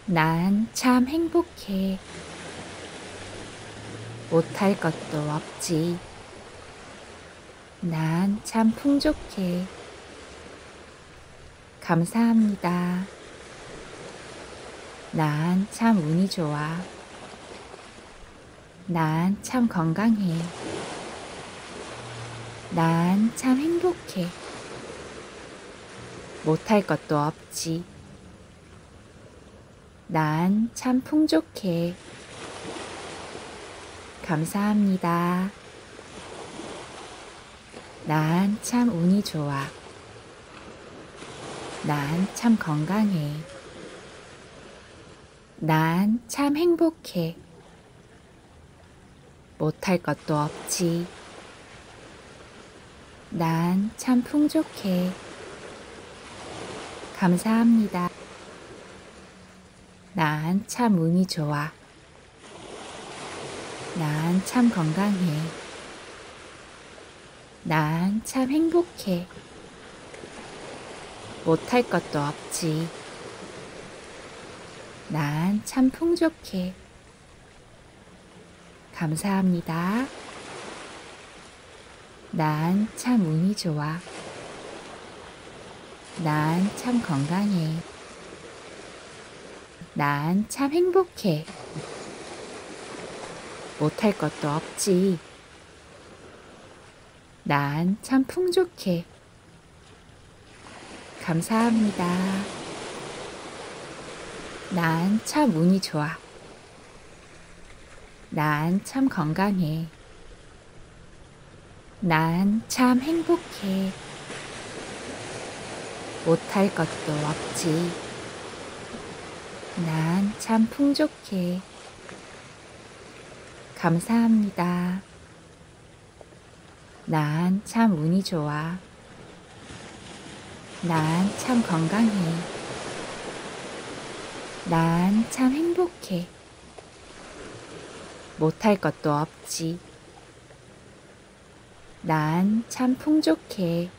난 참 행복해. 못할 것도 없지. 난 참 풍족해. 감사합니다. 난 참 운이 좋아. 난 참 건강해. 난 참 행복해. 못할 것도 없지. 난 참 풍족해. 감사합니다. 난 참 운이 좋아. 난 참 건강해. 난 참 행복해. 못할 것도 없지. 난 참 풍족해. 감사합니다. 난 참 운이 좋아. 난 참 건강해. 난 참 행복해. 못할 것도 없지. 난 참 풍족해. 감사합니다. 난 참 운이 좋아. 난 참 건강해. 난 참 행복해. 못할 것도 없지. 난 참 풍족해. 감사합니다. 난 참 운이 좋아. 난 참 건강해. 난 참 행복해. 못할 것도 없지. 난 참 풍족해. 감사합니다. 난 참 운이 좋아. 난 참 건강해. 난 참 행복해. 못할 것도 없지. 난 참 풍족해.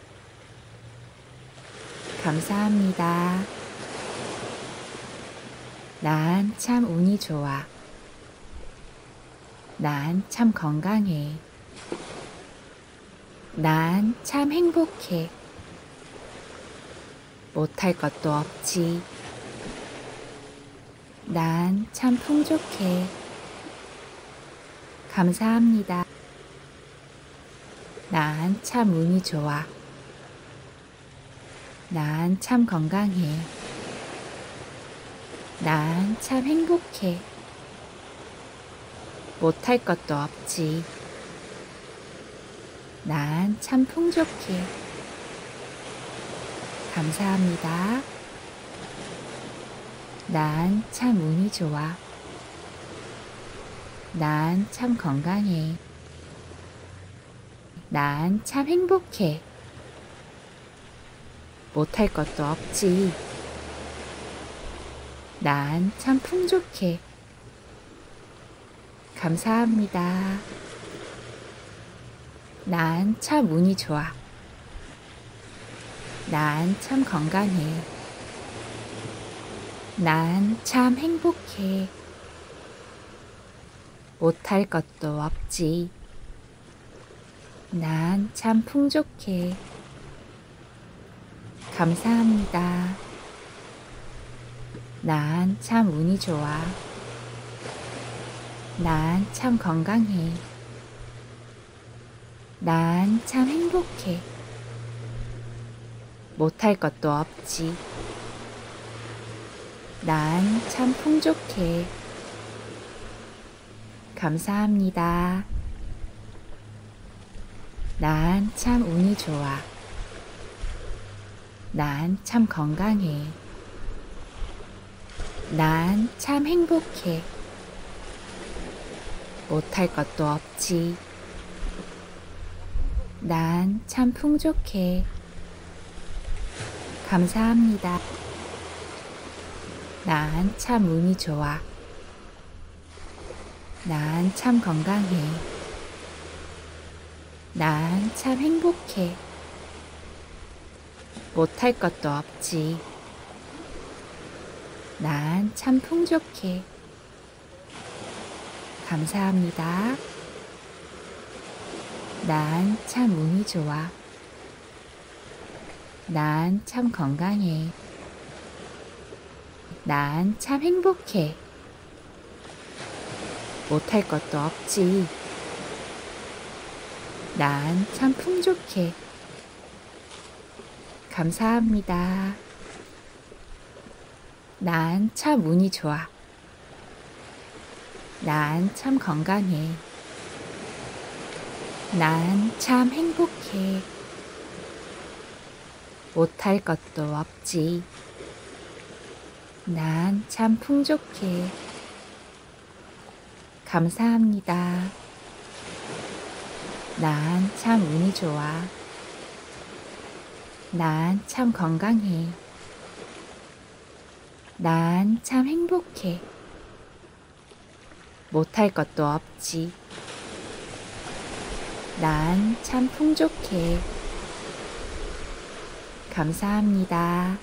감사합니다. 난 참 운이 좋아. 난 참 건강해. 난 참 행복해. 못할 것도 없지. 난 참 풍족해. 감사합니다. 난 참 운이 좋아. 난 참 건강해. 난 참 행복해. 못할 것도 없지. 난 참 풍족해. 감사합니다. 난 참 운이 좋아. 난 참 건강해. 난 참 행복해. 못할 것도 없지. 난 참 풍족해. 감사합니다. 난 참 운이 좋아. 난 참 건강해. 난 참 행복해. 못할 것도 없지. 난 참 풍족해. 감사합니다. 난 참 운이 좋아. 난 참 건강해. 난 참 행복해. 못할 것도 없지. 난 참 풍족해. 감사합니다. 난 참 운이 좋아. 난 참 건강해. 난 참 행복해. 못할 것도 없지. 난 참 풍족해. 감사합니다. 난 참 운이 좋아. 난 참 건강해. 난 참 행복해. 못할 것도 없지. 난 참 풍족해. 감사합니다. 난 참 운이 좋아. 난 참 건강해. 난 참 행복해. 못할 것도 없지. 난 참 풍족해. 감사합니다. 난 참 운이 좋아. 난 참 건강해. 난 참 행복해. 못할 것도 없지. 난 참 풍족해. 감사합니다. 난 참 운이 좋아. 난 참 건강해. 난 참 행복해. 못할 것도 없지. 난 참 풍족해. 감사합니다.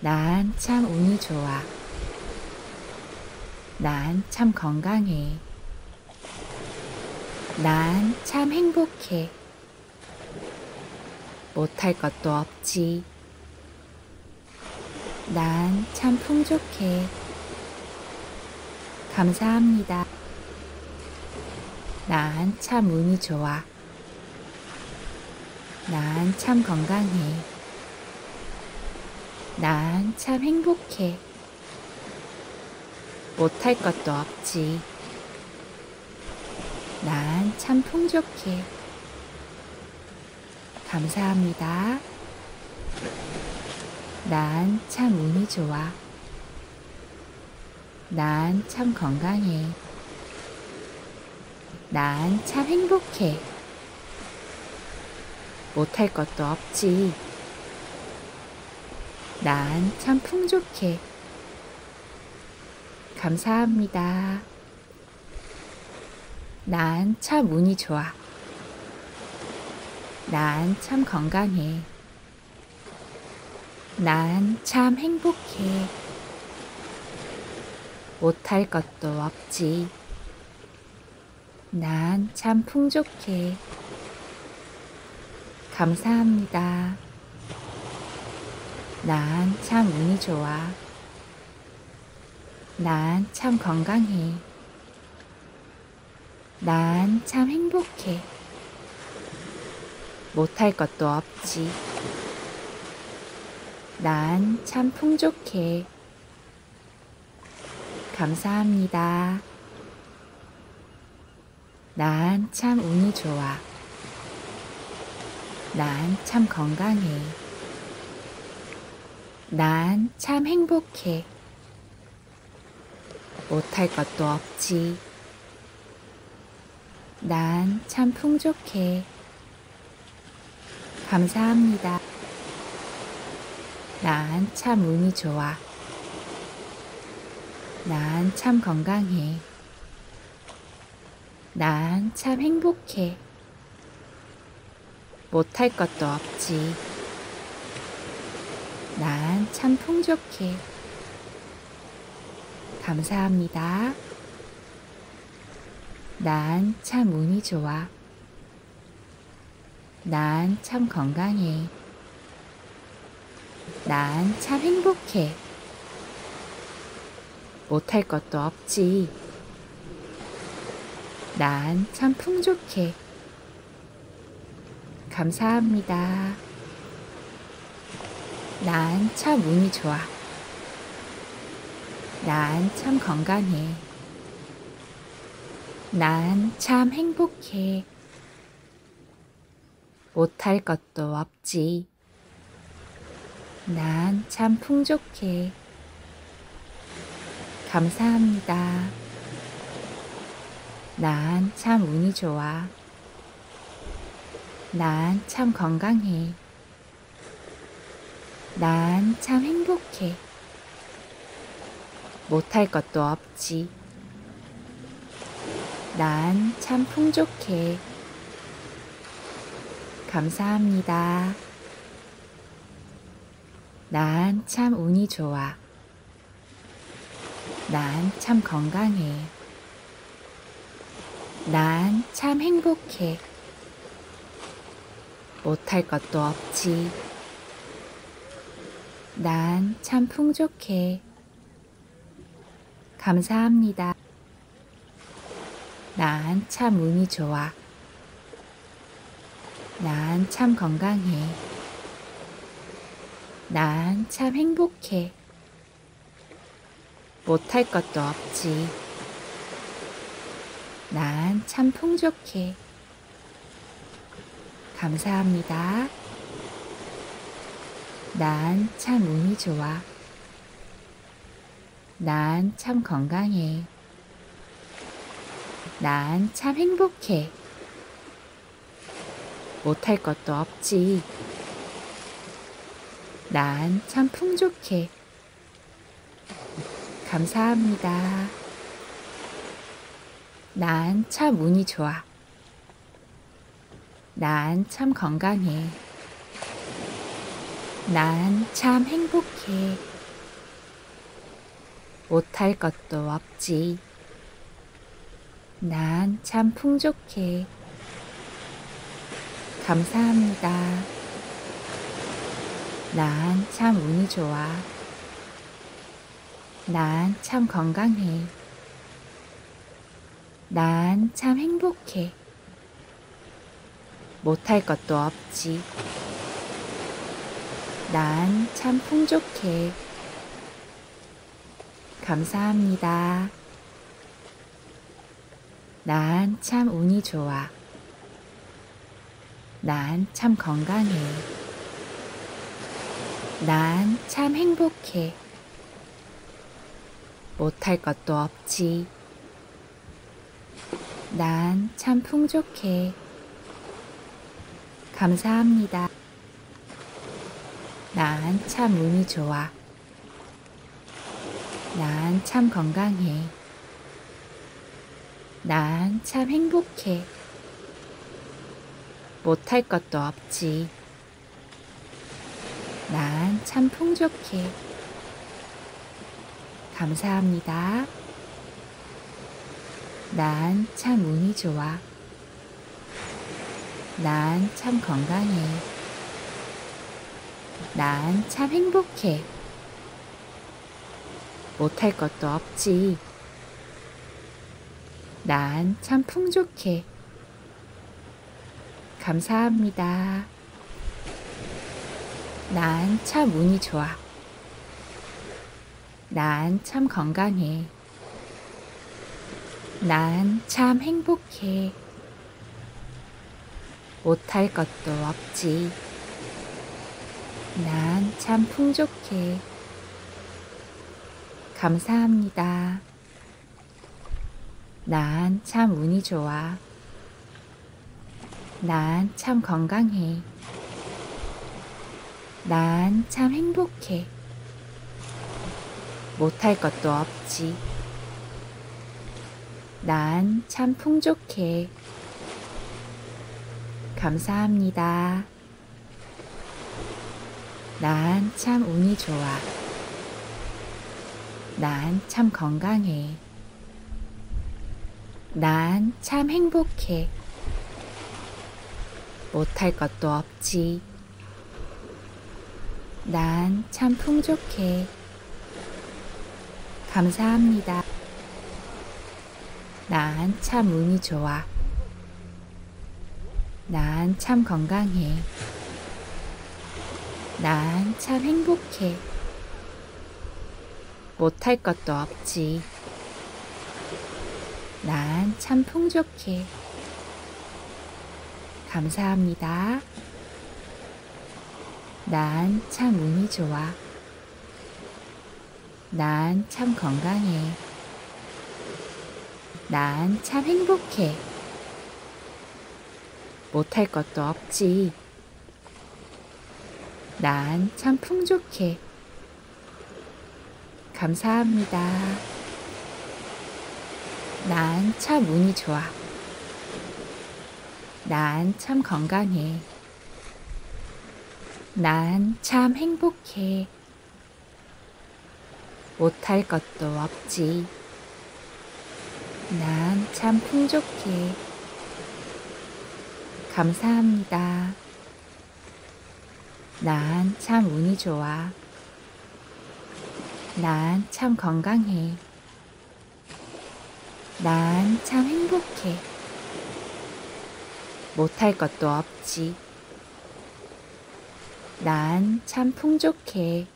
난 참 운이 좋아. 난 참 건강해. 난 참 행복해. 못할 것도 없지. 난 참 풍족해. 감사합니다. 난 참 운이 좋아. 난 참 건강해. 난 참 행복해. 못할 것도 없지. 난 참 풍족해. 감사합니다. 난 참 운이 좋아. 난 참 건강해. 난 참 행복해. 못할 것도 없지. 난 참 풍족해. 감사합니다. 난 참 운이 좋아. 난 참 건강해. 난 참 행복해. 못할 것도 없지. 난 참 풍족해. 감사합니다. 난 참 운이 좋아. 난 참 건강해. 난 참 행복해. 못할 것도 없지. 난 참 풍족해. 감사합니다. 난 참 운이 좋아. 난 참 건강해. 난 참 행복해. 못할 것도 없지. 난 참 풍족해. 감사합니다. 난 참 운이 좋아. 난 참 건강해. 난 참 행복해. 못할 것도 없지. 난 참 풍족해. 감사합니다. 난 참 운이 좋아. 난 참 건강해. 난 참 행복해. 못할 것도 없지. 난 참 풍족해. 감사합니다. 난 참 운이 좋아. 난 참 건강해. 난 참 행복해. 못할 것도 없지. 난 참 풍족해. 감사합니다. 난 참 운이 좋아. 난 참 건강해. 난 참 행복해. 못할 것도 없지. 난 참 풍족해. 감사합니다. 난 참 운이 좋아. 난 참 건강해. 난 참 행복해. 못할 것도 없지. 난 참 풍족해. 감사합니다. 난 참 운이 좋아. 난 참 건강해. 난 참 행복해. 못할 것도 없지. 난 참 풍족해. 감사합니다. 난 참 운이 좋아. 난 참 건강해. 난 참 행복해. 못할 것도 없지. 난 참 풍족해. 감사합니다. 난 참 운이 좋아. 난 참 건강해. 난 참 행복해. 못할 것도 없지. 난 참 풍족해. 감사합니다. 난 참 운이 좋아. 난 참 건강해. 난 참 행복해. 못할 것도 없지. 난 참 풍족해. 감사합니다. 난 참 운이 좋아. 난 참 건강해. 난 참 행복해. 못할 것도 없지. 난 참 풍족해. 감사합니다. 난 참 운이 좋아. 난 참 건강해. 난 참 행복해. 못할 것도 없지. 난 참 풍족해. 감사합니다. 난 참 운이 좋아. 난 참 건강해. 난 참 행복해. 못할 것도 없지. 난 참 풍족해. 감사합니다. 난 참 운이 좋아. 난 참 건강해. 난 참 행복해. 못할 것도 없지. 난 참 풍족해. 감사합니다. 난 참 운이 좋아. 난 참 건강해. 난 참 행복해. 못할 것도 없지. 난 참 풍족해. 감사합니다. 난 참 운이 좋아. 난 참 건강해. 난 참 행복해. 못할 것도 없지. 난 참 풍족해. 감사합니다. 난 참 운이 좋아. 난 참 건강해. 난 참 행복해. 못할 것도 없지. 난 참 풍족해. 감사합니다. 난 참 운이 좋아. 난 참 건강해. 난 참 행복해. 못할 것도 없지. 난 참 풍족해. 감사합니다. 난 참 운이 좋아. 난 참 건강해. 난 참 행복해. 못할 것도 없지. 난 참 풍족해. 감사합니다. 난 참 운이 좋아. 난 참 건강해. 난 참 행복해. 못할 것도 없지. 난 참 풍족해.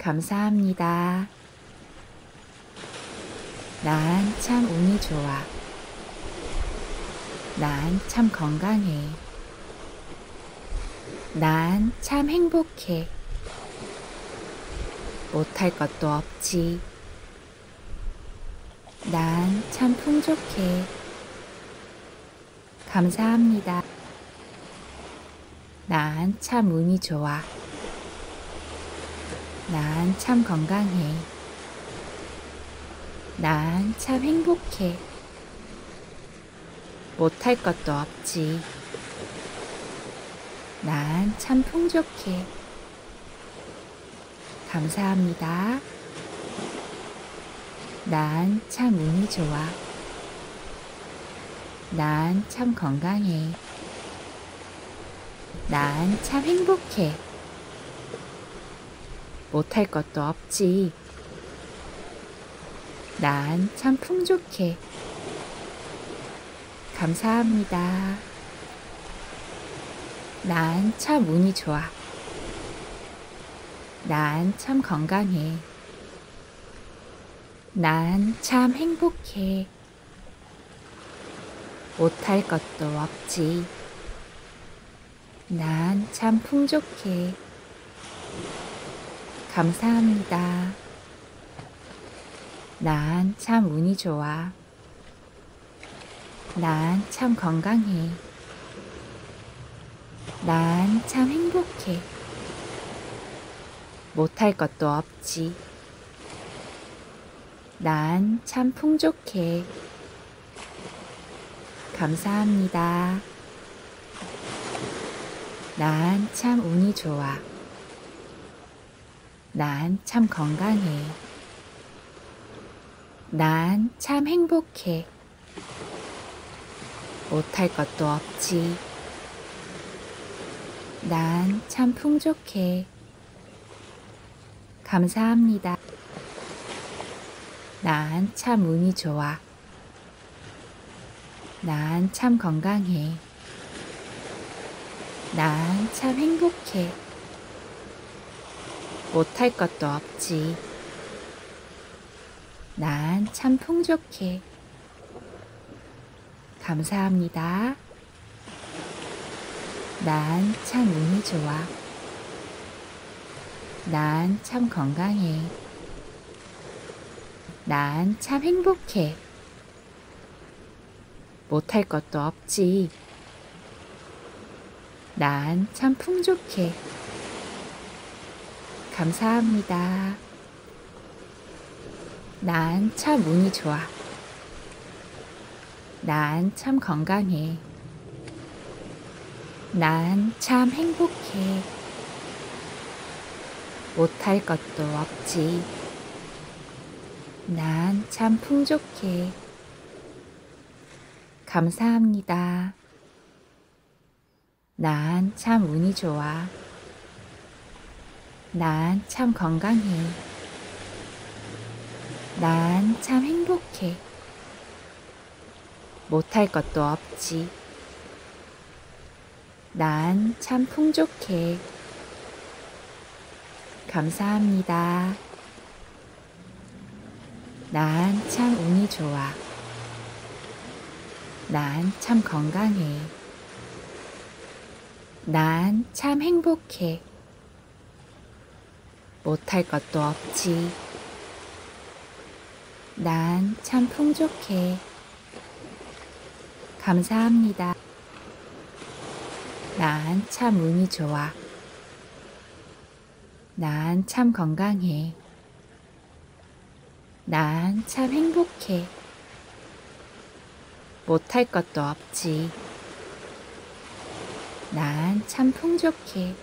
감사합니다. 난 참 운이 좋아. 난 참 건강해. 난 참 행복해. 못할 것도 없지. 난 참 풍족해. 감사합니다. 난 참 운이 좋아. 난 참 건강해. 난 참 행복해. 못할 것도 없지. 난 참 풍족해. 감사합니다. 난 참 운이 좋아. 난 참 건강해. 난 참 행복해. 못할 것도 없지. 난 참 풍족해. 감사합니다. 난 참 운이 좋아. 난 참 건강해. 난 참 행복해. 못할 것도 없지. 난 참 풍족해. 감사합니다. 난 참 운이 좋아. 난 참 건강해. 난 참 행복해. 못할 것도 없지. 난 참 풍족해. 감사합니다. 난 참 운이 좋아. 난 참 건강해. 난 참 행복해. 못할 것도 없지. 난 참 풍족해. 감사합니다. 난 참 운이 좋아. 난 참 건강해. 난 참 행복해. 못할 것도 없지. 난 참 풍족해. 감사합니다. 난 참 운이 좋아. 난 참 건강해. 난 참 행복해. 못할 것도 없지. 난 참 풍족해. 감사합니다. 난 참 운이 좋아. 난 참 건강해. 난 참 행복해. 못할 것도 없지. 난 참 풍족해. 감사합니다. 난 참 운이 좋아. 난 참 건강해. 난 참 행복해. 못할 것도 없지. 난 참 풍족해. 감사합니다. 난 참 운이 좋아. 난 참 건강해. 난 참 행복해. 못할 것도 없지. 난 참 풍족해. 감사합니다. 난 참 운이 좋아. 난 참 건강해. 난 참 행복해. 못할 것도 없지. 난 참 풍족해.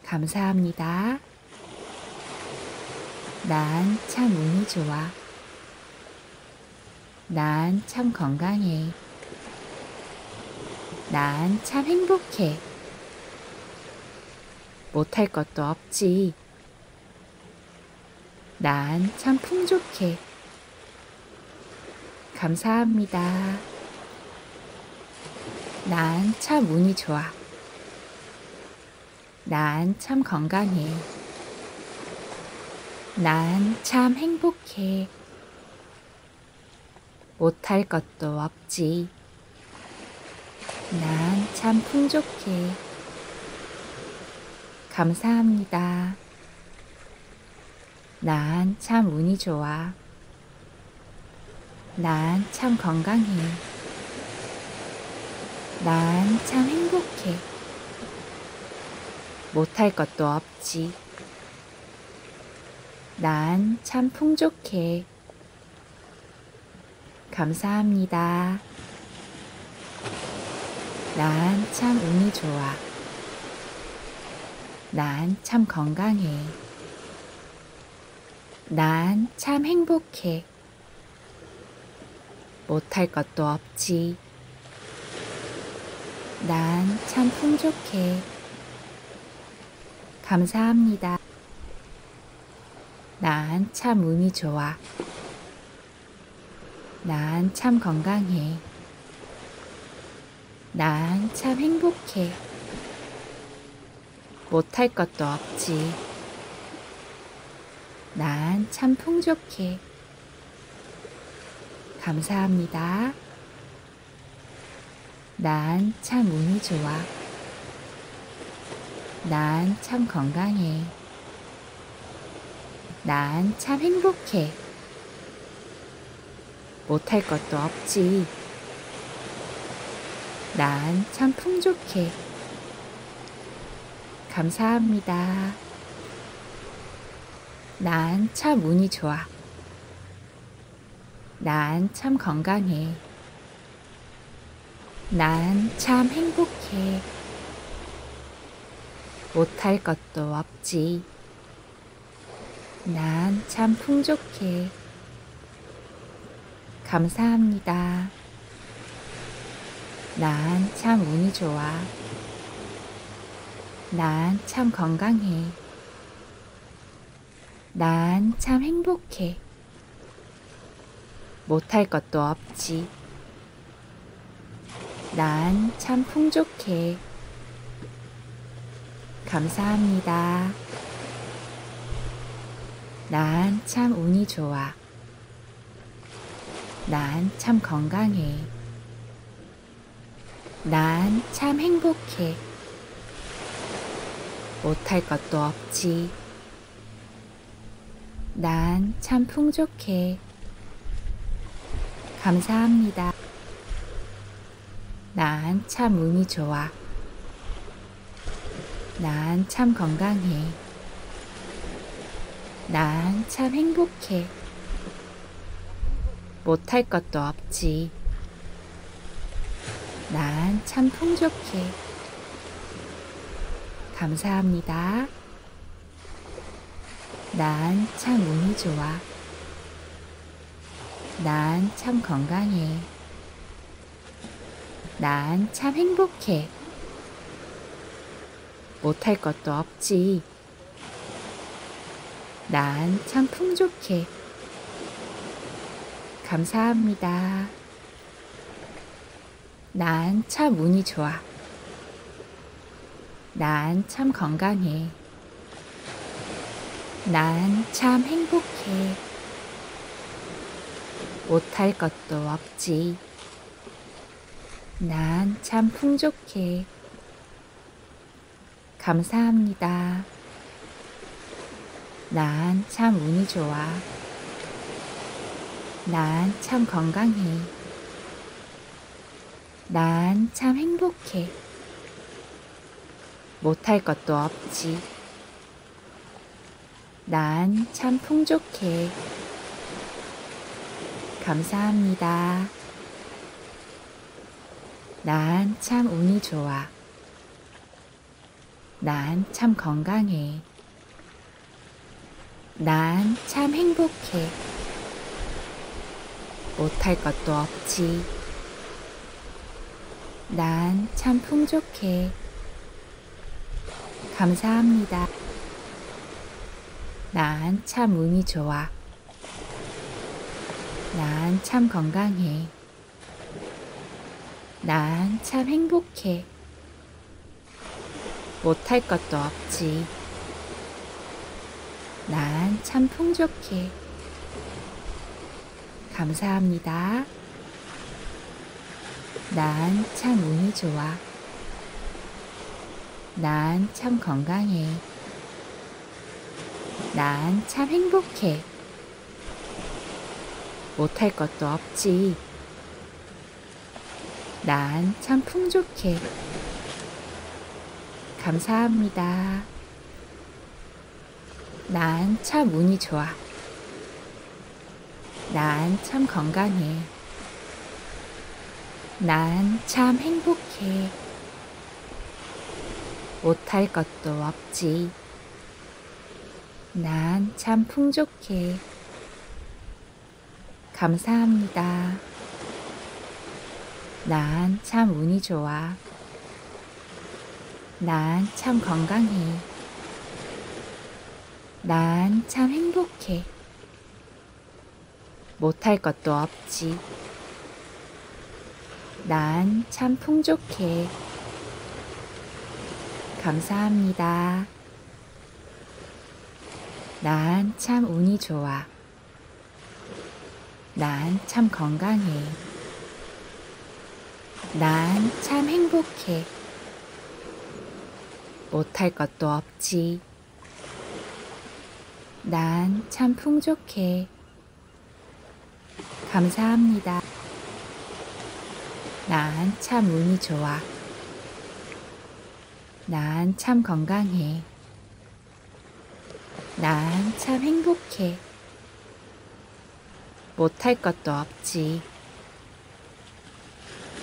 감사합니다. 난 참 운이 좋아. 난 참 건강해. 난 참 행복해. 못할 것도 없지. 난 참 풍족해. 감사합니다. 난 참 운이 좋아. 난 참 건강해. 난 참 행복해. 못할 것도 없지. 난 참 풍족해. 감사합니다. 난 참 운이 좋아. 난 참 건강해. 난 참 행복해. 못할 것도 없지. 난 참 풍족해. 감사합니다. 난 참 운이 좋아. 난 참 건강해. 난 참 행복해. 못할 것도 없지. 난 참 풍족해. 감사합니다. 난 참 운이 좋아. 난 참 건강해. 난 참 행복해. 못할 것도 없지. 난 참 풍족해. 감사합니다. 난 참 운이 좋아. 난 참 건강해. 난 참 행복해. 못할 것도 없지. 난 참 풍족해. 감사합니다. 난 참 운이 좋아. 난 참 건강해. 난 참 행복해. 못할 것도 없지. 난 참 풍족해. 감사합니다. 난 참 운이 좋아. 난 참 건강해. 난 참 행복해. 못할 것도 없지. 난 참 풍족해. 감사합니다. 난 참 운이 좋아. 난 참 건강해. 난 참 행복해. 못할 것도 없지. 난 참 풍족해. 감사합니다. 난 참 운이 좋아. 난 참 건강해. 난 참 행복해. 못할 것도 없지. 난 참 풍족해. 감사합니다. 난 참 운이 좋아. 난 참 건강해. 난 참 행복해. 못할 것도 없지. 난 참 풍족해. 감사합니다. 난 참 운이 좋아. 난 참 건강해. 난 참 행복해. 못할 것도 없지. 난 참 풍족해. 감사합니다. 난 참 운이 좋아. 난 참 건강해. 난 참 행복해. 못할 것도 없지. 난 참 풍족해. 감사합니다. 난 참 운이 좋아. 난 참 건강해. 난 참 행복해. 못할 것도 없지. 난 참 풍족해. 감사합니다. 난 참 운이 좋아. 난 참 건강해. 난 참 행복해. 못할 것도 없지. 난 참 풍족해. 감사합니다. 난 참 운이 좋아. 난 참 건강해. 난 참 행복해. 못할 것도 없지. 난 참 풍족해. 감사합니다. 난 참 운이 좋아. 난 참 건강해. 난 참 행복해. 못할 것도 없지. 난 참 풍족해. 감사합니다. 난 참 운이 좋아. 난 참 건강해. 난 참 행복해. 못할 것도 없지. 난 참 풍족해. 감사합니다. 난 참 운이 좋아. 난 참 건강해. 난 참 행복해. 못할 것도 없지. 난 참 풍족해. 감사합니다. 난 참 운이 좋아. 난 참 건강해. 난 참 행복해. 못할 것도 없지.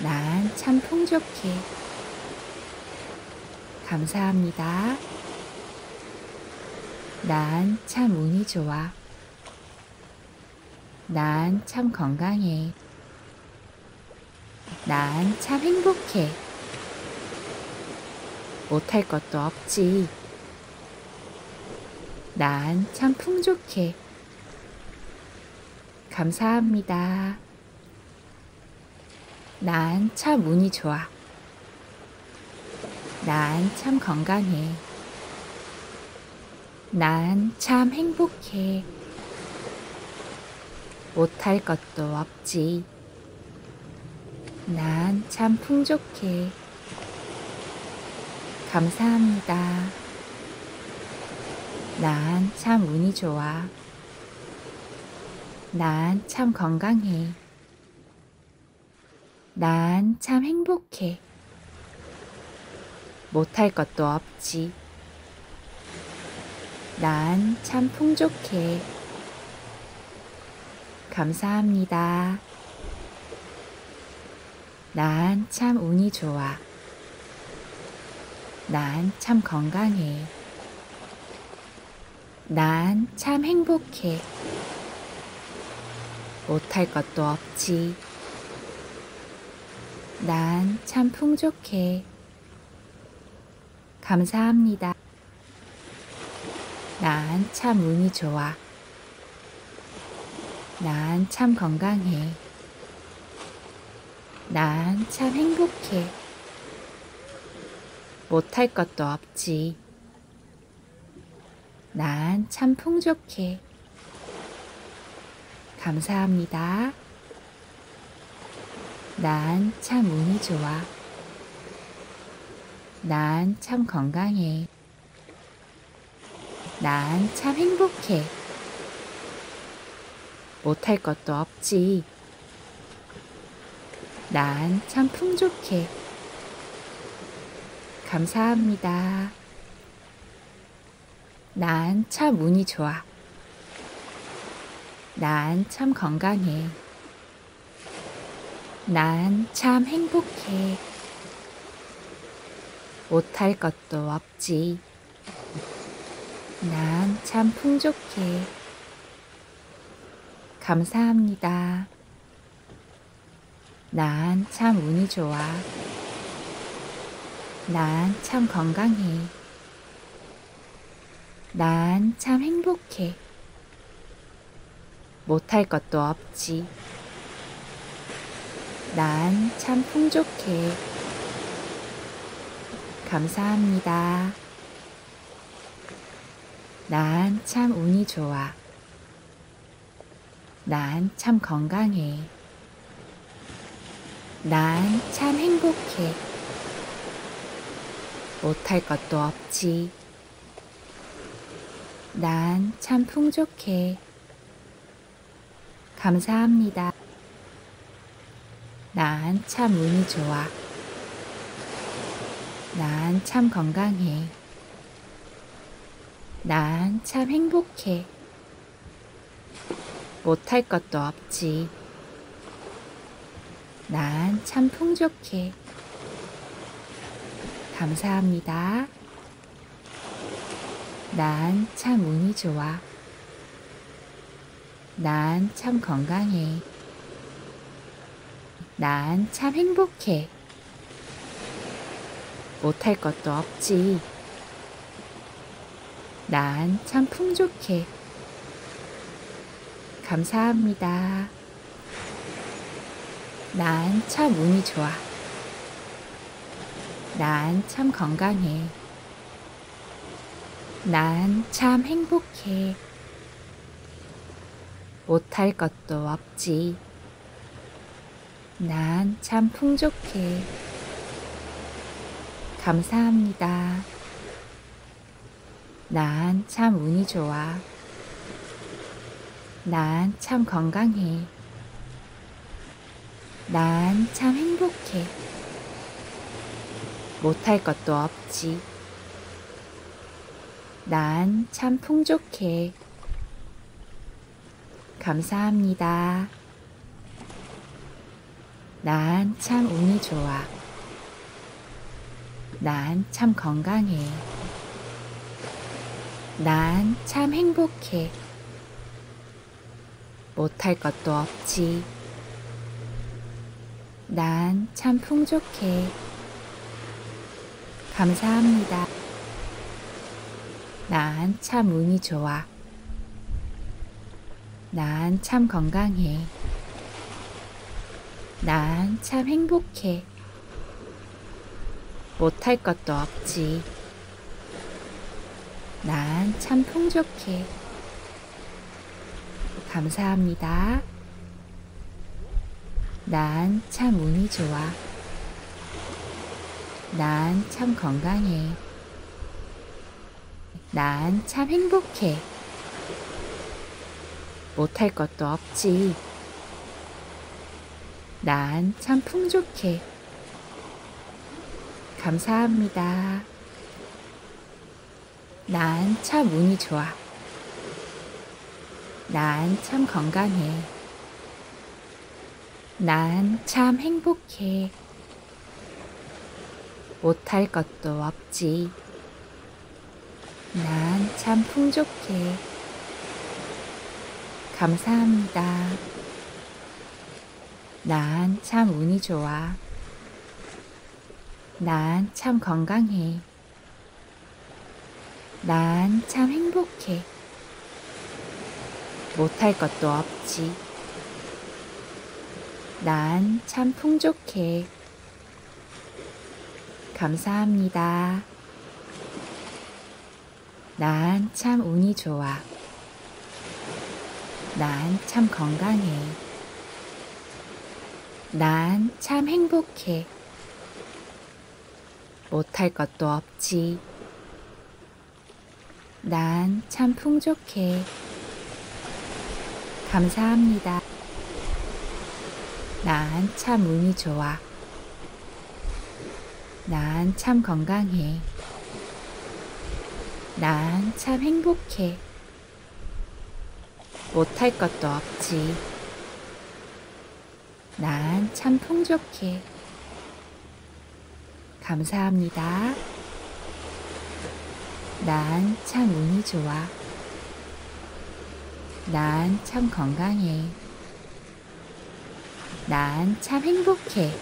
난 참 풍족해. 감사합니다. 난 참 운이 좋아. 난 참 건강해. 난 참 행복해. 못할 것도 없지. 난 참 풍족해. 감사합니다. 난 참 운이 좋아. 난 참 건강해. 난 참 행복해. 못할 것도 없지. 난 참 풍족해. 감사합니다. 난 참 운이 좋아. 난 참 건강해. 난 참 행복해. 못할 것도 없지. 난 참 풍족해. 감사합니다. 난 참 운이 좋아. 난 참 건강해. 난 참 행복해. 못할 것도 없지. 난 참 풍족해. 감사합니다. 난 참 운이 좋아. 난 참 건강해. 난 참 행복해. 못할 것도 없지. 난 참 풍족해. 감사합니다. 난 참 운이 좋아. 난 참 건강해. 난 참 행복해. 못할 것도 없지. 난 참 풍족해. 감사합니다. 난 참 운이 좋아. 난 참 건강해. 난 참 행복해. 못할 것도 없지. 난 참 풍족해. 감사합니다. 난 참 운이 좋아. 난 참 건강해. 난 참 행복해. 못할 것도 없지. 난 참 풍족해. 감사합니다. 난 참 운이 좋아. 난 참 건강해. 난 참 행복해. 못할 것도 없지. 난 참 풍족해. 감사합니다. 난 참 운이 좋아. 난 참 건강해. 난 참 행복해. 못할 것도 없지. 난 참 풍족해. 감사합니다. 난 참 운이 좋아. 난 참 건강해. 난 참 행복해. 못할 것도 없지. 난 참 풍족해. 감사합니다. 난 참 운이 좋아. 난 참 건강해. 난 참 행복해. 못할 것도 없지. 난 참 풍족해. 감사합니다. 난 참 운이 좋아. 난 참 건강해. 난 참 행복해. 못할 것도 없지. 난 참 풍족해. 감사합니다. 난 참 운이 좋아. 난 참 건강해. 난 참 행복해. 못할 것도 없지. 난 참 풍족해. 감사합니다. 난 참 운이 좋아. 난 참 건강해. 난 참 행복해. 못할 것도 없지. 난 참 풍족해. 감사합니다. 난 참 운이 좋아. 난 참 건강해. 난 참 행복해. 못할 것도 없지. 난 참 풍족해. 감사합니다. 난 참 운이 좋아. 난 참 건강해. 난 참 행복해. 못할 것도 없지. 난 참 풍족해. 감사합니다. 난 참 운이 좋아. 난 참 건강해. 난 참 행복해. 못할 것도 없지. 난 참 풍족해. 감사합니다. 난 참 운이 좋아. 난 참 건강해. 난 참 행복해. 못할 것도 없지. 난 참 풍족해. 감사합니다. 난 참 운이 좋아. 난 참 건강해. 난 참 행복해. 못할 것도 없지. 난 참 풍족해. 감사합니다. 난 참 운이 좋아. 난 참 건강해. 난 참 행복해.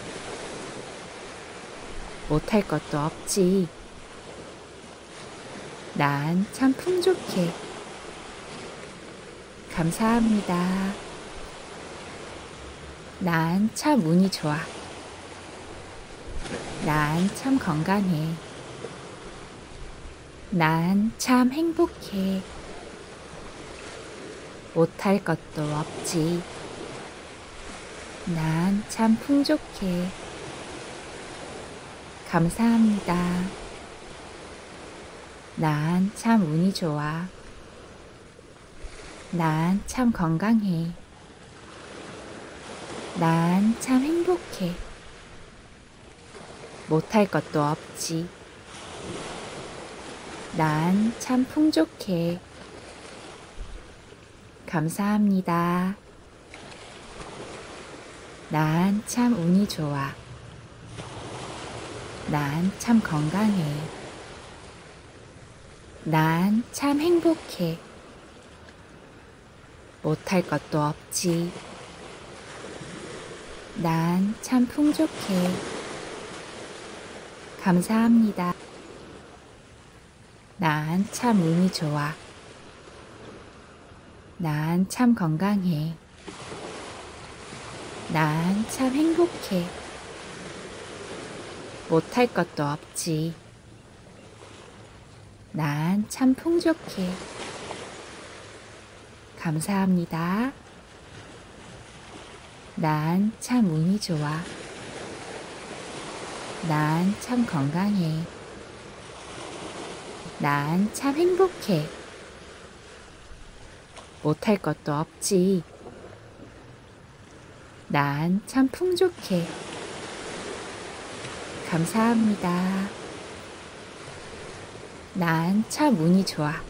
못할 것도 없지. 난 참 풍족해. 감사합니다. 난 참 운이 좋아. 난 참 건강해. 난 참 행복해. 못할 것도 없지. 난 참 풍족해. 감사합니다. 난 참 운이 좋아. 난 참 건강해. 난 참 행복해. 못할 것도 없지. 난 참 풍족해. 감사합니다. 난 참 운이 좋아. 난 참 건강해. 난 참 행복해. 못할 것도 없지. 난 참 풍족해. 감사합니다. 난 참 운이 좋아. 난 참 건강해. 난 참 행복해. 못할 것도 없지. 난 참 풍족해. 감사합니다. 난 참 운이 좋아. 난 참 건강해. 난 참 행복해. 못할 것도 없지. 난 참 풍족해. 감사합니다. 난 참 운이 좋아.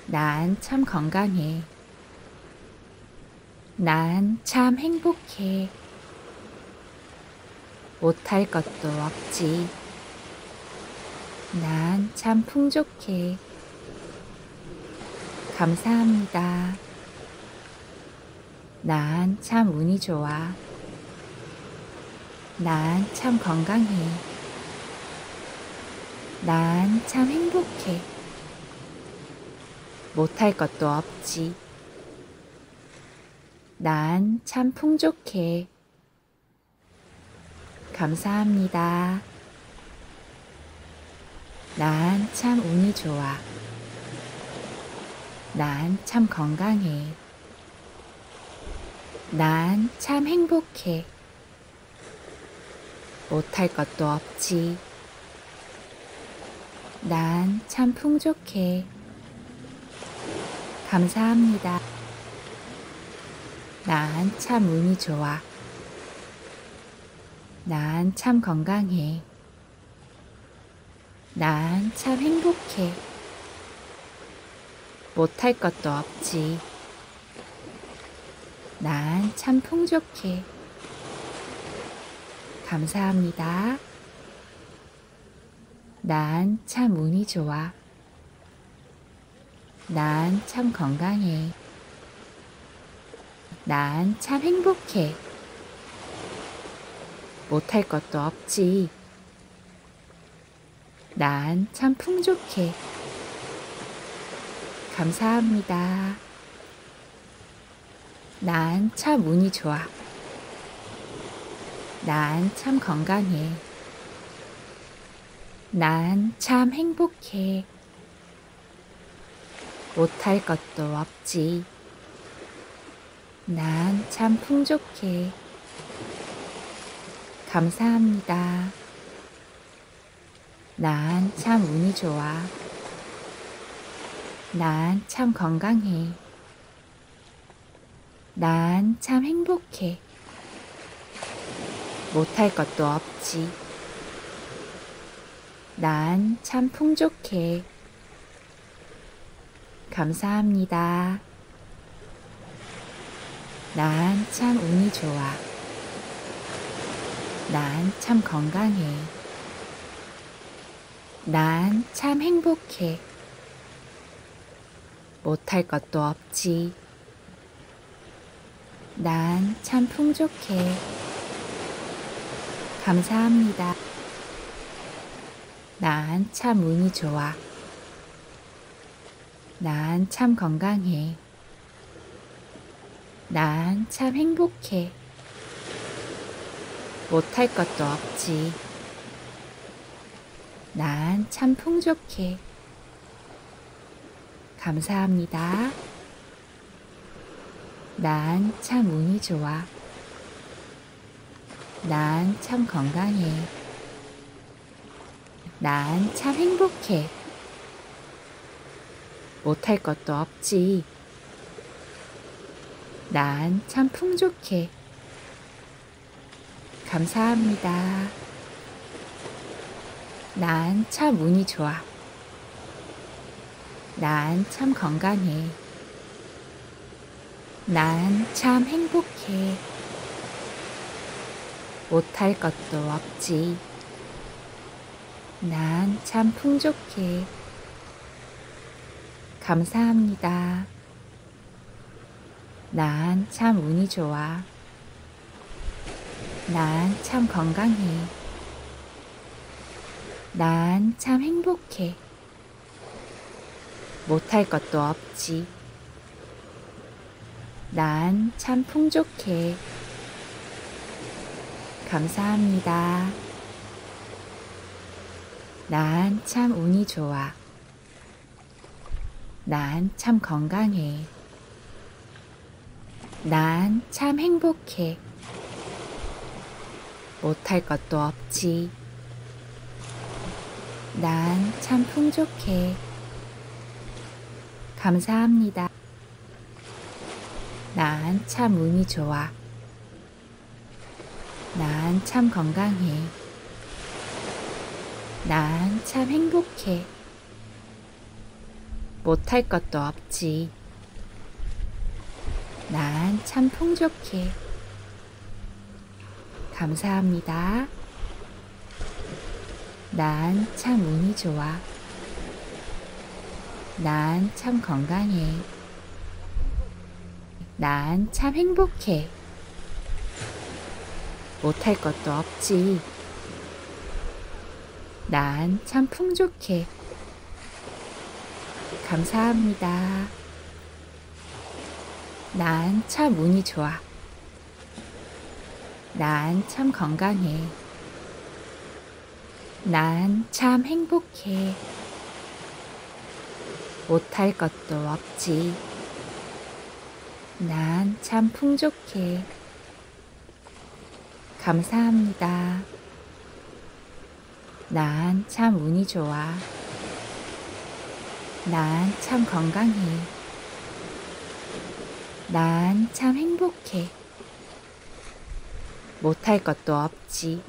난 참 건강해. 난 참 행복해. 못할 것도 없지. 난 참 풍족해. 감사합니다. 난 참 운이 좋아. 난 참 건강해. 난 참 행복해. 못할 것도 없지. 난 참 풍족해. 감사합니다. 난 참 운이 좋아. 난 참 건강해. 난 참 행복해. 못할 것도 없지. 난 참 풍족해. 감사합니다. 난 참 운이 좋아. 난 참 건강해. 난 참 행복해. 못할 것도 없지. 난 참 풍족해. 감사합니다. 난 참 운이 좋아. 난 참 건강해. 난 참 행복해. 못할 것도 없지. 난 참 풍족해. 감사합니다. 난 참 운이 좋아. 난 참 건강해. 난 참 행복해. 못할 것도 없지. 난 참 풍족해. 감사합니다. 난 참 운이 좋아. 난 참 건강해. 난 참 행복해. 못할 것도 없지. 난 참 풍족해. 감사합니다. 난 참 운이 좋아. 난 참 건강해. 난 참 행복해. 못할 것도 없지. 난 참 풍족해. 감사합니다. 난 참 운이 좋아. 난 참 건강해. 난 참 행복해. 못할 것도 없지. 난 참 풍족해. 감사합니다. 난 참 운이 좋아. 난 참 건강해. 난 참 행복해. 못할 것도 없지. 난 참 풍족해. 감사합니다. 난 참 운이 좋아. 난 참 건강해. 난 참 행복해. 못할 것도 없지. 난 참 풍족해. 감사합니다. 난 참 운이 좋아. 난 참 건강해. 난 참 행복해. 못할 것도 없지. 난 참 풍족해. 감사합니다. 난 참 운이 좋아. 난 참 건강해. 난 참 행복해. 못할 것도 없지. 난 참 풍족해. 감사합니다. 난 참 운이 좋아. 난 참 건강해. 난 참 행복해. 못할 것도 없지. 난 참 풍족해. 감사합니다. 난 참 운이 좋아. 난 참 건강해. 난 참 행복해. 못할 것도 없지. 난 참 풍족해. 감사합니다. 난 참 운이 좋아. 난 참 건강해. 난 참 행복해. 못할 것도 없지. 난 참 풍족해. 감사합니다. 난 참 운이 좋아. 난 참 건강해. 난 참 행복해. 못할 것도 없지.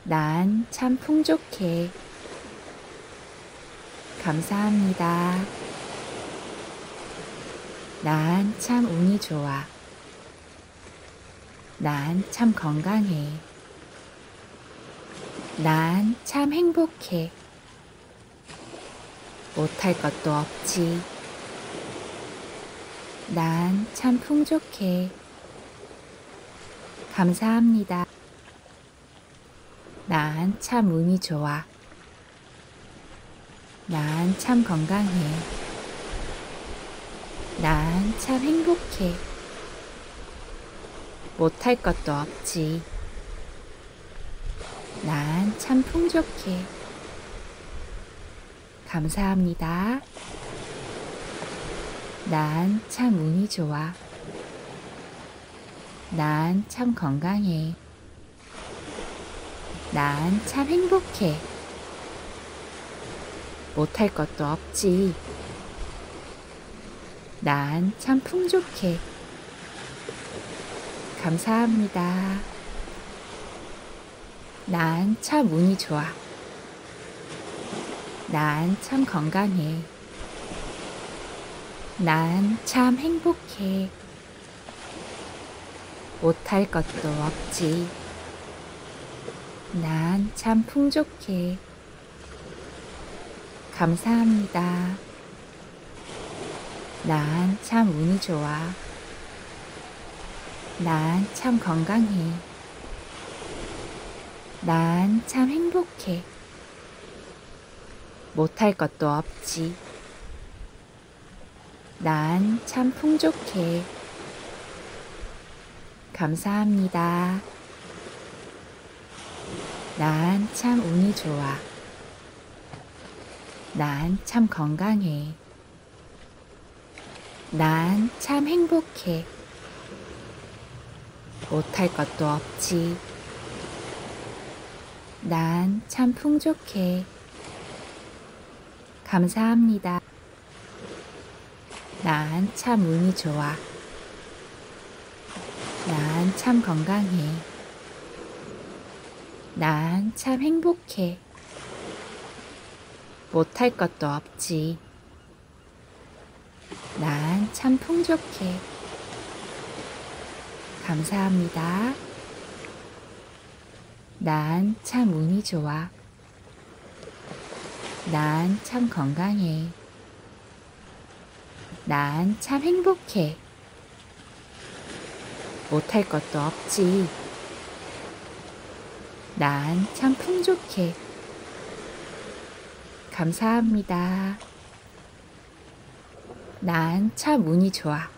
난 참 풍족해. 감사합니다. 난 참 운이 좋아. 난 참 건강해. 난 참 행복해. 못할 것도 없지. 난 참 풍족해. 감사합니다. 난 참 운이 좋아. 난 참 건강해. 난 참 행복해. 못할 것도 없지. 난 참 풍족해. 감사합니다. 난 참 운이 좋아. 난 참 건강해. 난 참 행복해. 못할 것도 없지. 난 참 풍족해. 감사합니다. 난 참 운이 좋아. 난 참 건강해. 난 참 행복해. 못할 것도 없지. 난 참 풍족해. 감사합니다. 난 참 운이 좋아. 난 참 건강해. 난 참 행복해. 못할 것도 없지. 난 참 풍족해. 감사합니다. 난 참 운이 좋아. 난 참 건강해. 난 참 행복해. 못할 것도 없지. 난 참 풍족해. 감사합니다. 난 참 운이 좋아. 난 참 건강해. 난 참 행복해. 못할 것도 없지. 난 참 풍족해. 감사합니다. 난 참 운이 좋아. 난 참 건강해. 난 참 행복해. 못할 것도 없지. 난 참 풍족해. 감사합니다. 난 참 운이 좋아.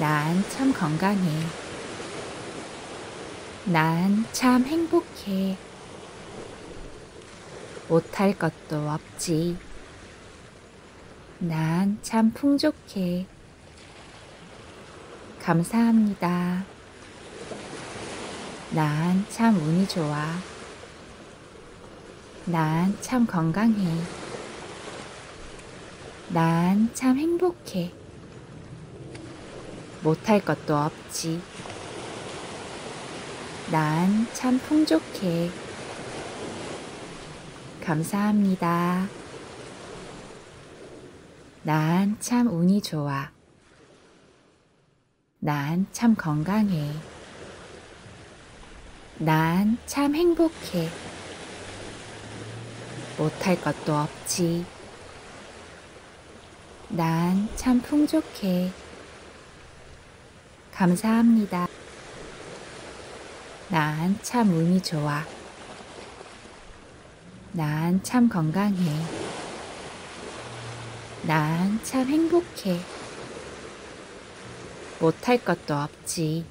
난 참 건강해. 난 참 행복해. 못할 것도 없지. 난 참 풍족해. 감사합니다. 난 참 운이 좋아. 난 참 건강해. 난 참 행복해. 못할 것도 없지. 난 참 풍족해. 감사합니다. 난 참 운이 좋아. 난 참 건강해. 난 참 행복해. 못할 것도 없지. 난 참 풍족해. 감사합니다. 난 참 운이 좋아. 난 참 건강해. 난 참 행복해. 못할 것도 없지.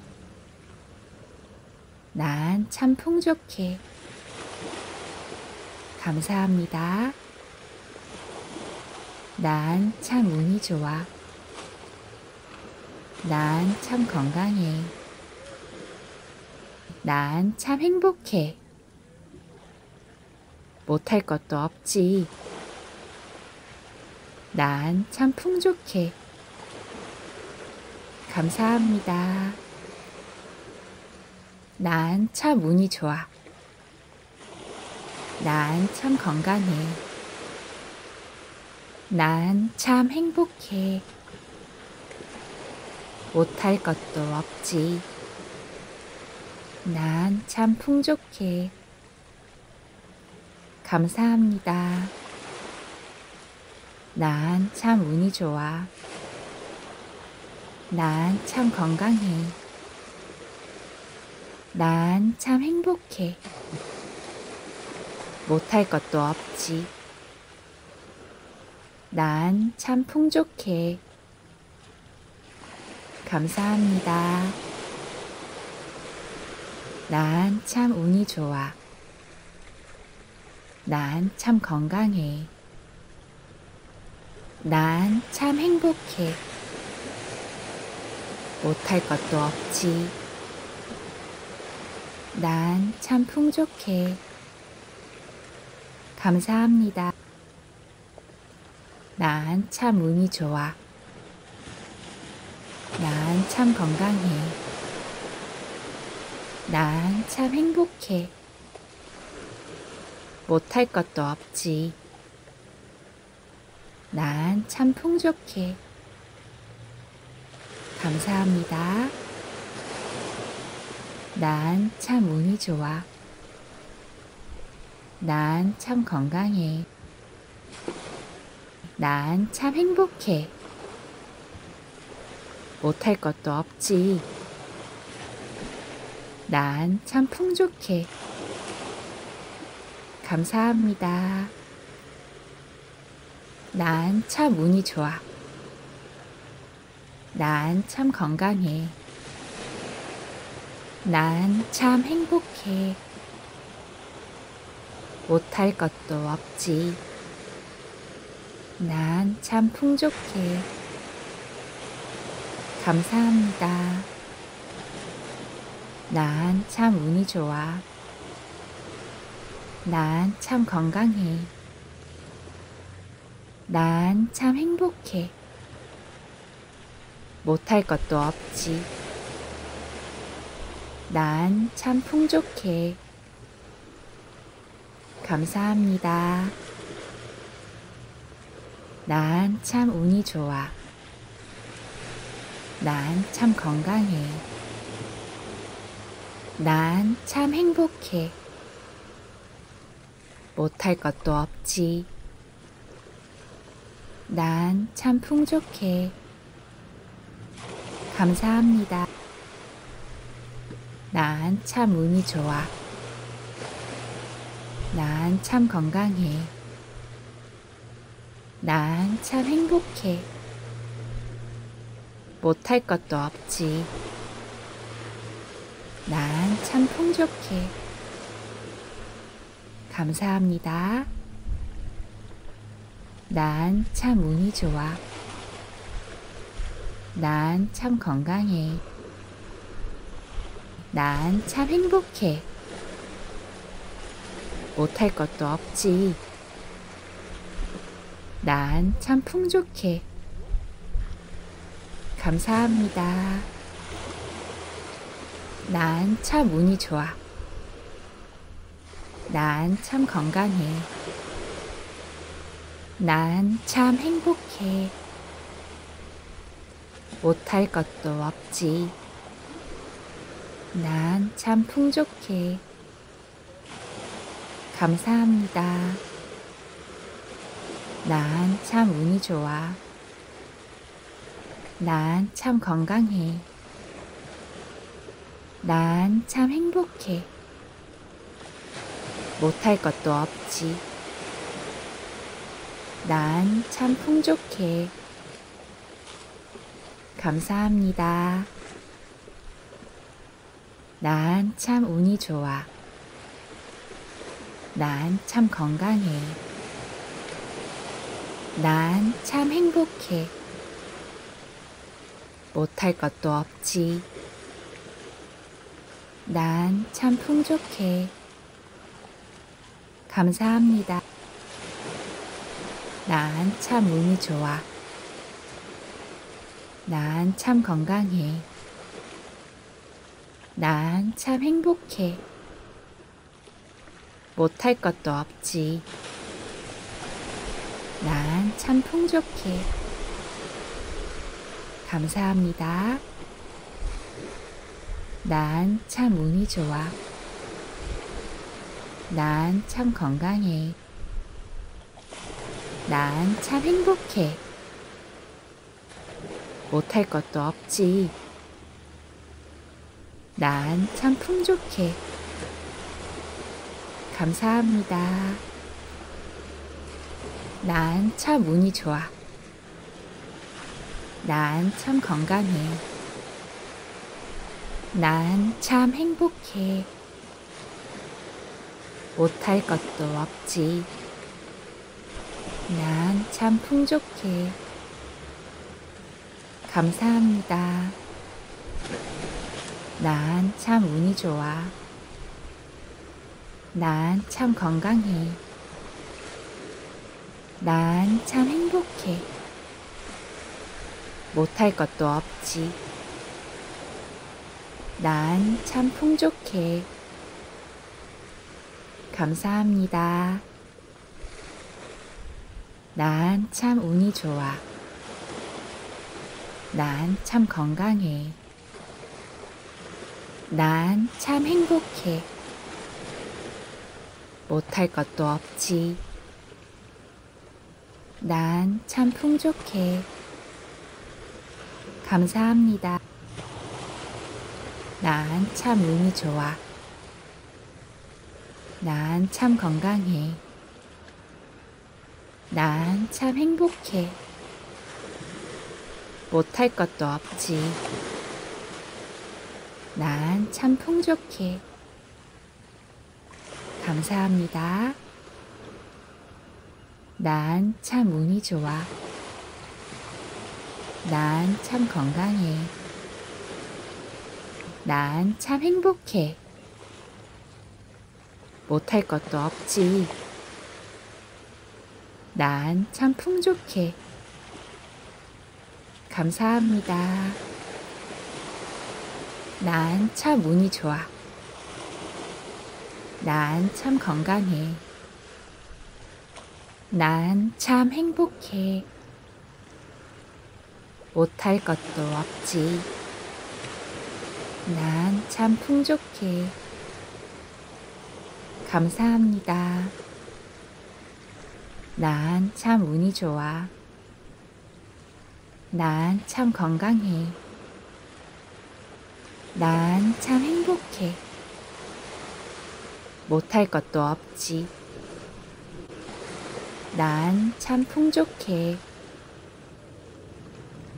난 참 풍족해. 감사합니다. 난 참 운이 좋아. 난 참 건강해. 난 참 행복해. 못할 것도 없지. 난 참 풍족해. 감사합니다. 난 참 운이 좋아. 난 참 건강해. 난 참 행복해. 못할 것도 없지. 난 참 풍족해. 감사합니다. 난 참 운이 좋아. 난 참 건강해. 난 참 행복해. 못할 것도 없지. 난 참 풍족해. 감사합니다. 난 참 운이 좋아. 난 참 건강해. 난 참 행복해. 못할 것도 없지. 난 참 풍족해. 감사합니다. 난 참 운이 좋아. 난 참 건강해. 난 참 행복해. 못할 것도 없지. 난 참 풍족해. 감사합니다. 난 참 운이 좋아. 난 참 건강해. 난 참 행복해. 못할 것도 없지. 난 참 풍족해. 감사합니다. 난 참 운이 좋아. 난 참 건강해. 난 참 행복해. 못할 것도 없지. 난 참 풍족해. 감사합니다. 난 참 운이 좋아. 난 참 건강해. 난 참 행복해. 못할 것도 없지. 난 참 풍족해. 감사합니다. 난 참 운이 좋아. 난 참 건강해. 난 참 행복해. 못할 것도 없지. 난 참 풍족해. 감사합니다. 난 참 운이 좋아. 난 참 건강해. 난 참 행복해. 못할 것도 없지. 난 참 풍족해. 감사합니다. 난 참 운이 좋아. 난 참 건강해. 난 참 행복해. 못할 것도 없지. 난 참 풍족해. 감사합니다. 난 참 운이 좋아. 난 참 건강해. 난 참 행복해. 못할 것도 없지. 난 참 풍족해. 감사합니다. 난 참 운이 좋아. 난 참 건강해. 난 참 행복해. 못할 것도 없지. 난 참 풍족해. 감사합니다. 난 참 운이 좋아. 난 참 건강해. 난 참 행복해. 못할 것도 없지. 난 참 풍족해. 감사합니다. 난 참 운이 좋아. 난 참 건강해. 난 참 행복해. 못할 것도 없지. 난 참 풍족해. 감사합니다. 난 참 운이 좋아. 난 참 건강해. 난 참 행복해. 못할 것도 없지. 난 참 풍족해. 감사합니다. 난 참 운이 좋아. 난 참 건강해. 난 참 행복해. 못할 것도 없지. 난 참 풍족해. 감사합니다. 난 참 운이 좋아. 난 참 건강해. 난 참 행복해. 못할 것도 없지. 난 참 풍족해. 감사합니다. 난 참 운이 좋아. 난 참 건강해. 난 참 행복해. 못할 것도 없지. 난 참 풍족해. 감사합니다. 난 참 운이 좋아. 난 참 건강해. 난 참 행복해. 못할 것도 없지. 난 참 풍족해. 감사합니다. 난 참 운이 좋아. 난 참 건강해. 난 참 행복해. 못할 것도 없지. 난 참 풍족해. 감사합니다. 난 참 운이 좋아. 난 참 건강해. 난 참 행복해. 못할 것도 없지. 난 참 풍족해. 감사합니다. 난 참 운이 좋아. 난 참 건강해. 난 참 행복해. 못할 것도 없지. 난 참 풍족해.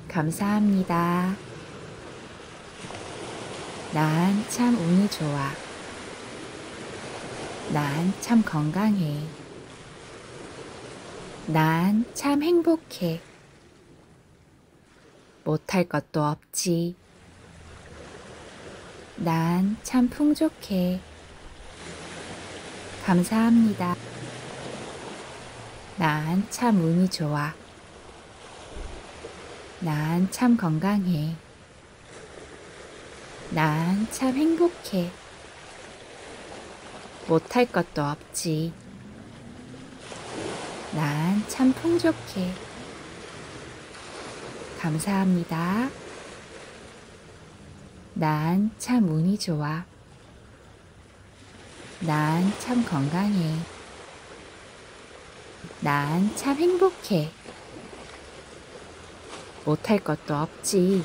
감사합니다. 난 참 운이 좋아. 난 참 건강해. 난 참 행복해. 못할 것도 없지. 난 참 풍족해. 감사합니다. 난 참 운이 좋아. 난 참 건강해. 난 참 행복해. 못할 것도 없지. 난 참 풍족해. 감사합니다. 난 참 운이 좋아. 난 참 건강해. 난 참 행복해. 못할 것도 없지.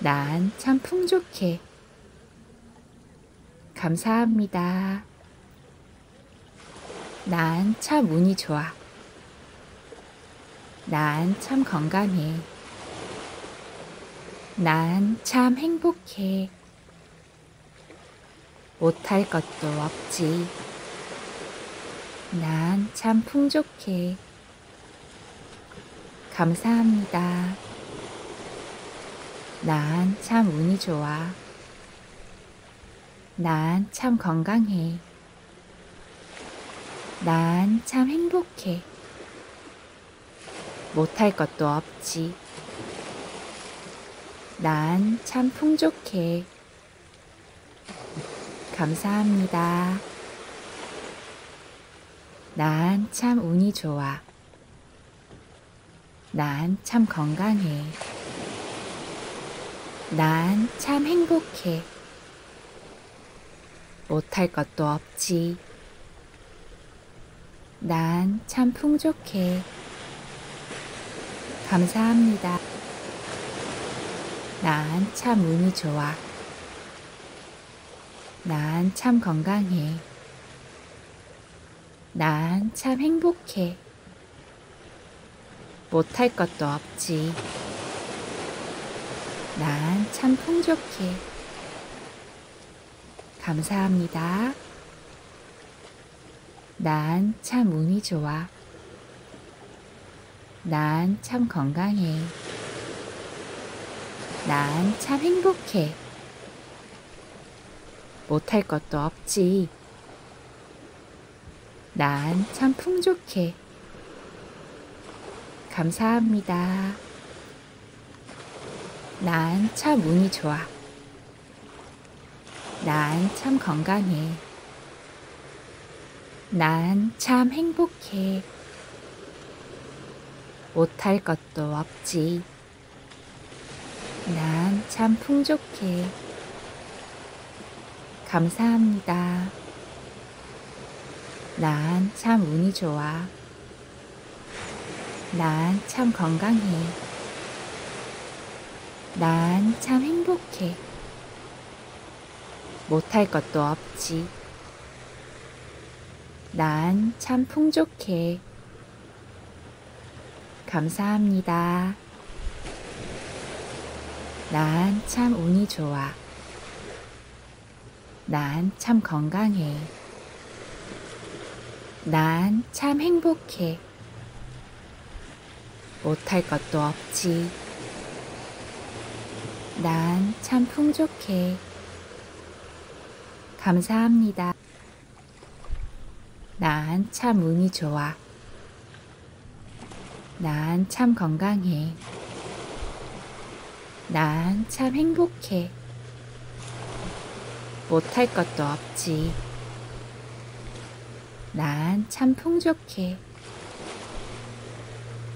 난 참 풍족해. 감사합니다. 난 참 운이 좋아. 난 참 건강해. 난 참 행복해. 못할 것도 없지. 난 참 풍족해. 감사합니다. 난 참 운이 좋아. 난 참 건강해. 난 참 행복해. 못할 것도 없지. 난 참 풍족해. 감사합니다. 난 참 운이 좋아. 난 참 건강해. 난 참 행복해. 못할 것도 없지. 난 참 풍족해. 감사합니다. 난 참 운이 좋아. 난 참 건강해. 난 참 행복해. 못할 것도 없지. 난 참 풍족해. 감사합니다. 난 참 운이 좋아. 난 참 건강해. 난 참 행복해. 못할 것도 없지. 난 참 풍족해. 감사합니다. 난 참 운이 좋아. 난 참 건강해. 난 참 행복해. 못할 것도 없지. 난 참 풍족해. 감사합니다. 난 참 운이 좋아. 난 참 건강해. 난 참 행복해. 못할 것도 없지. 난 참 풍족해. 감사합니다. 난 참 운이 좋아. 난 참 건강해. 난 참 행복해. 못할 것도 없지. 난 참 풍족해. 감사합니다. 난 참 운이 좋아. 난 참 건강해. 난 참 행복해. 못할 것도 없지. 난 참 풍족해.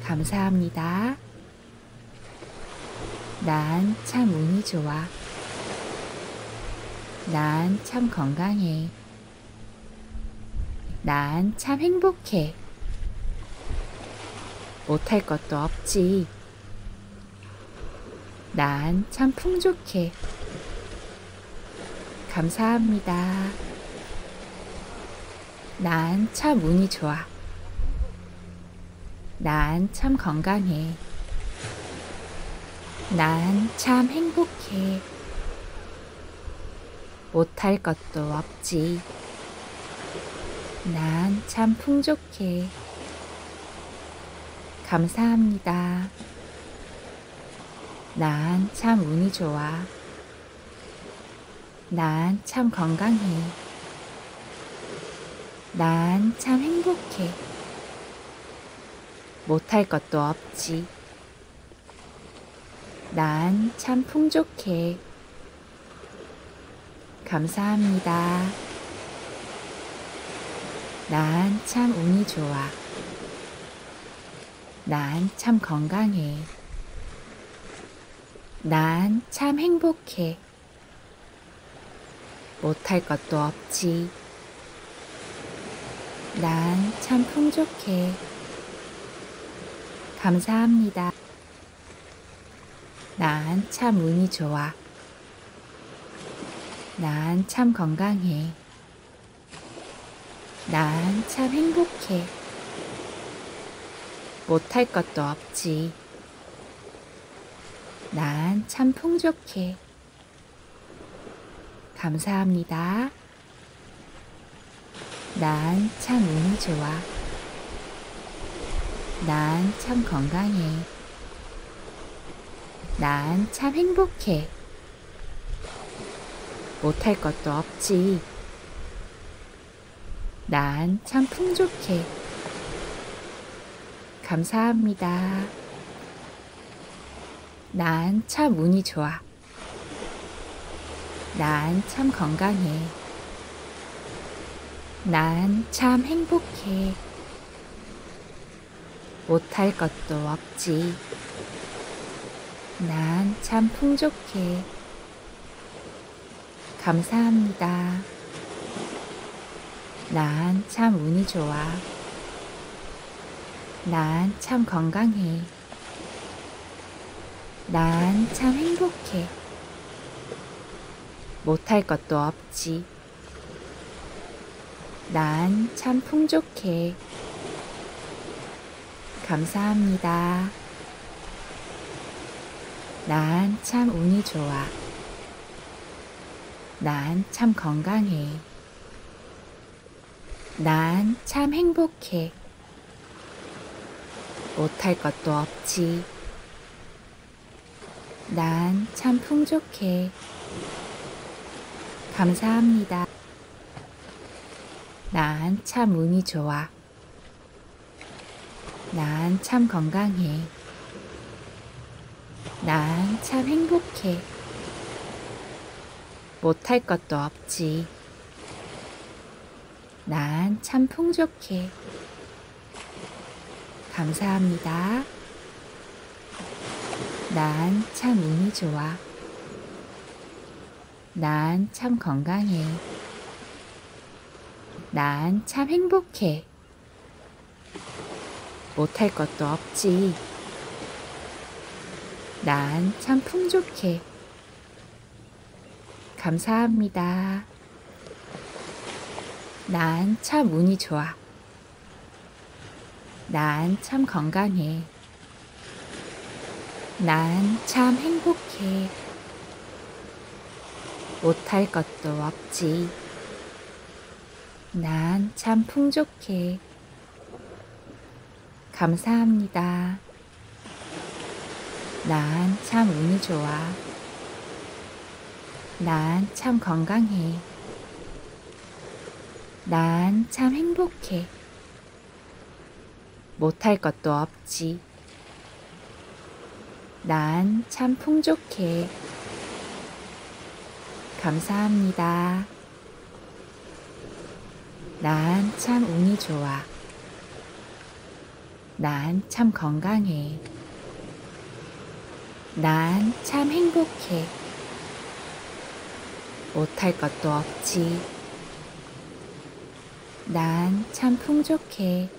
감사합니다. 난 참 운이 좋아. 난 참 건강해. 난 참 행복해. 못할 것도 없지. 난 참 풍족해. 감사합니다. 난 참 운이 좋아. 난 참 건강해. 난 참 행복해. 못할 것도 없지. 난 참 풍족해. 감사합니다. 난 참 운이 좋아. 난 참 건강해. 난 참 행복해. 못할 것도 없지. 난 참 풍족해. 감사합니다. 난 참 운이 좋아. 난 참 건강해. 난 참 행복해. 못할 것도 없지. 난 참 풍족해. 감사합니다. 난 참 운이 좋아. 난 참 건강해. 난 참 행복해. 못할 것도 없지. 난 참 풍족해. 감사합니다. 난 참 운이 좋아. 난 참 건강해. 난 참 행복해. 못할 것도 없지. 난 참 풍족해. 감사합니다. 난 참 운이 좋아. 난 참 건강해. 난 참 행복해. 못할 것도 없지. 난 참 풍족해. 감사합니다. 난 참 운이 좋아. 난 참 건강해. 난 참 행복해. 못할 것도 없지. 난 참 풍족해. 감사합니다. 난 참 운이 좋아. 난 참 건강해. 난 참 행복해. 못할 것도 없지. 난 참 풍족해. 감사합니다. 난 참 운이 좋아. 난 참 건강해. 난 참 행복해. 못할 것도 없지. 난 참 풍족해. 감사합니다. 난 참 운이 좋아. 난 참 건강해. 난 참 행복해. 못할 것도 없지. 난 참 풍족해. 감사합니다. 난 참 운이 좋아. 난 참 건강해. 난 참 행복해. 못할 것도 없지. 난 참 풍족해. 감사합니다. 난 참 운이 좋아. 난 참 건강해. 난 참 행복해. 못할 것도 없지. 난 참 풍족해. 감사합니다. 난 참 운이 좋아. 난 참 건강해. 난 참 행복해. 못할 것도 없지. 난 참 풍족해.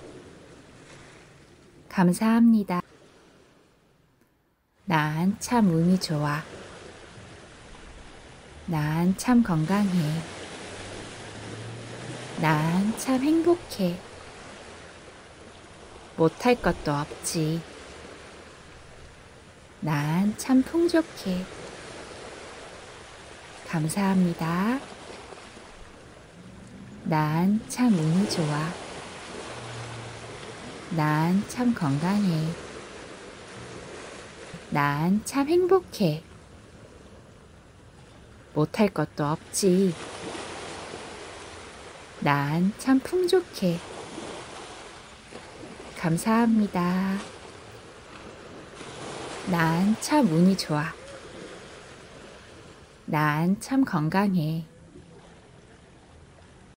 감사합니다. 난 참 운이 좋아. 난 참 건강해. 난 참 행복해. 못할 것도 없지. 난 참 풍족해. 감사합니다. 난 참 운이 좋아. 난 참 건강해. 난 참 행복해. 못할 것도 없지. 난 참 풍족해. 감사합니다. 난 참 운이 좋아. 난 참 건강해.